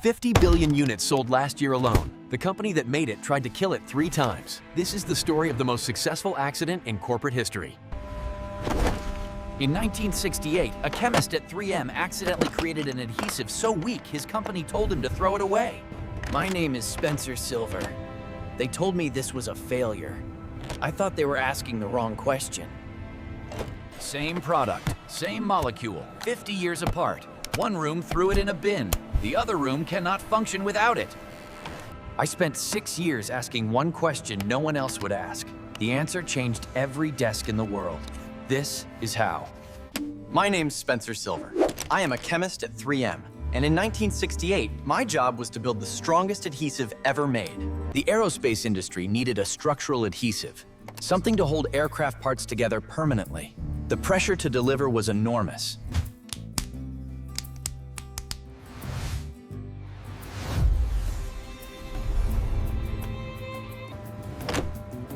50 billion units sold last year alone. The company that made it tried to kill it 3 times. This is the story of the most successful accident in corporate history. In 1968, a chemist at 3M accidentally created an adhesive so weak his company told him to throw it away. My name is Spencer Silver. They told me this was a failure. I thought they were asking the wrong question. Same product, same molecule, 50 years apart. One room threw it in a bin. The other room cannot function without it. I spent 6 years asking one question no one else would ask. The answer changed every desk in the world. This is how. My name's Spencer Silver. I am a chemist at 3M. And in 1968, my job was to build the strongest adhesive ever made. The aerospace industry needed a structural adhesive, something to hold aircraft parts together permanently. The pressure to deliver was enormous.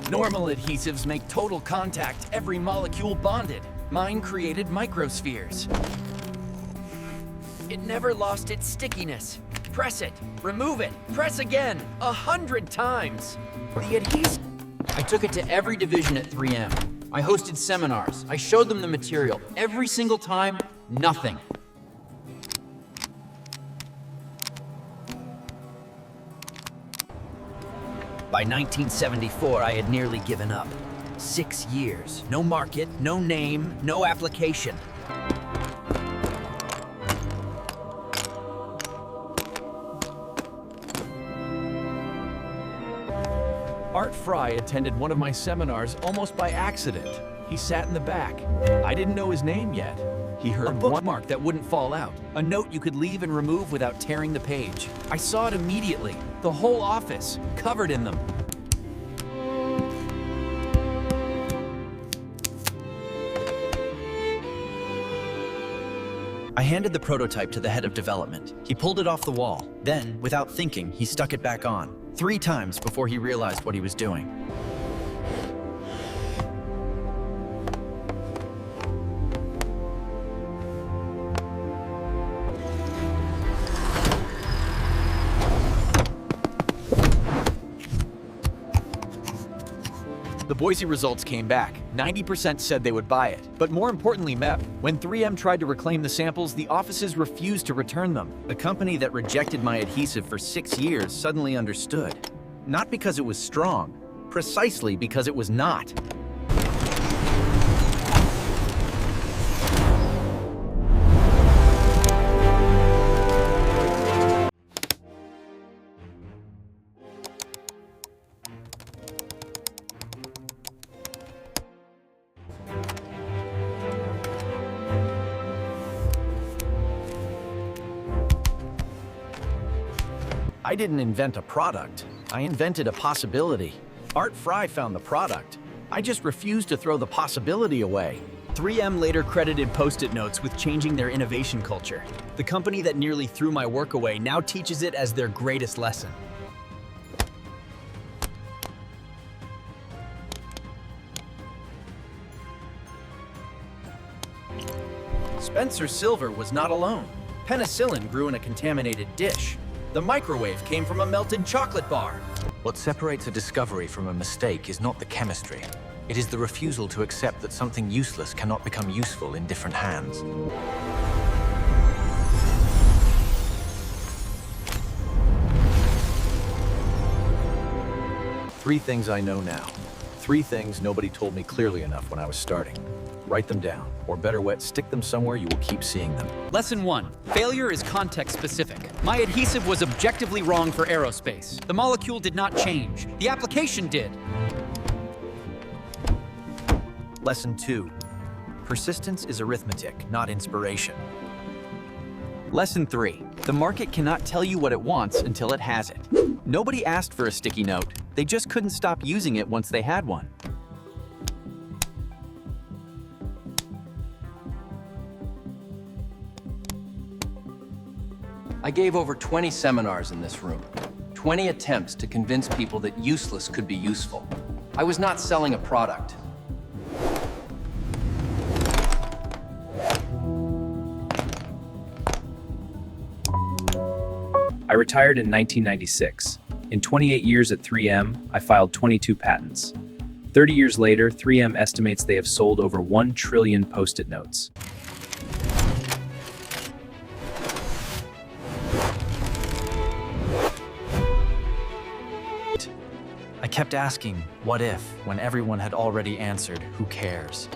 Normal adhesives make total contact, every molecule bonded. Mine created microspheres. It never lost its stickiness. Press it, remove it, press again, 100 times. The adhesive. I took it to every division at 3M. I hosted seminars. I showed them the material. Every single time, nothing. By 1974, I had nearly given up. 6 years, no market, no name, no application. Art Fry attended one of my seminars almost by accident. He sat in the back. I didn't know his name yet. He heard a bookmark that wouldn't fall out, a note you could leave and remove without tearing the page. I saw it immediately, the whole office, covered in them. I handed the prototype to the head of development. He pulled it off the wall. Then, without thinking, he stuck it back on. 3 times before he realized what he was doing. The Boise results came back. 90% said they would buy it. But more importantly, MEP. When 3M tried to reclaim the samples, the offices refused to return them. The company that rejected my adhesive for 6 years suddenly understood. Not because it was strong, precisely because it was not. I didn't invent a product. I invented a possibility. Art Fry found the product. I just refused to throw the possibility away. 3M later credited Post-it notes with changing their innovation culture. The company that nearly threw my work away now teaches it as their greatest lesson. Spencer Silver was not alone. Penicillin grew in a contaminated dish. The microwave came from a melted chocolate bar. What separates a discovery from a mistake is not the chemistry. It is the refusal to accept that something useless cannot become useful in different hands. Three things I know now. 3 things nobody told me clearly enough when I was starting. Write them down, or better yet, stick them somewhere you will keep seeing them. Lesson 1. Failure is context-specific. My adhesive was objectively wrong for aerospace. The molecule did not change. The application did. Lesson 2. Persistence is arithmetic, not inspiration. Lesson 3. The market cannot tell you what it wants until it has it. Nobody asked for a sticky note. They just couldn't stop using it once they had one. I gave over 20 seminars in this room. 20 attempts to convince people that useless could be useful. I was not selling a product. I retired in 1996. In 28 years at 3M, I filed 22 patents. 30 years later, 3M estimates they have sold over 1 trillion Post-it notes. I kept asking, what if, when everyone had already answered, who cares?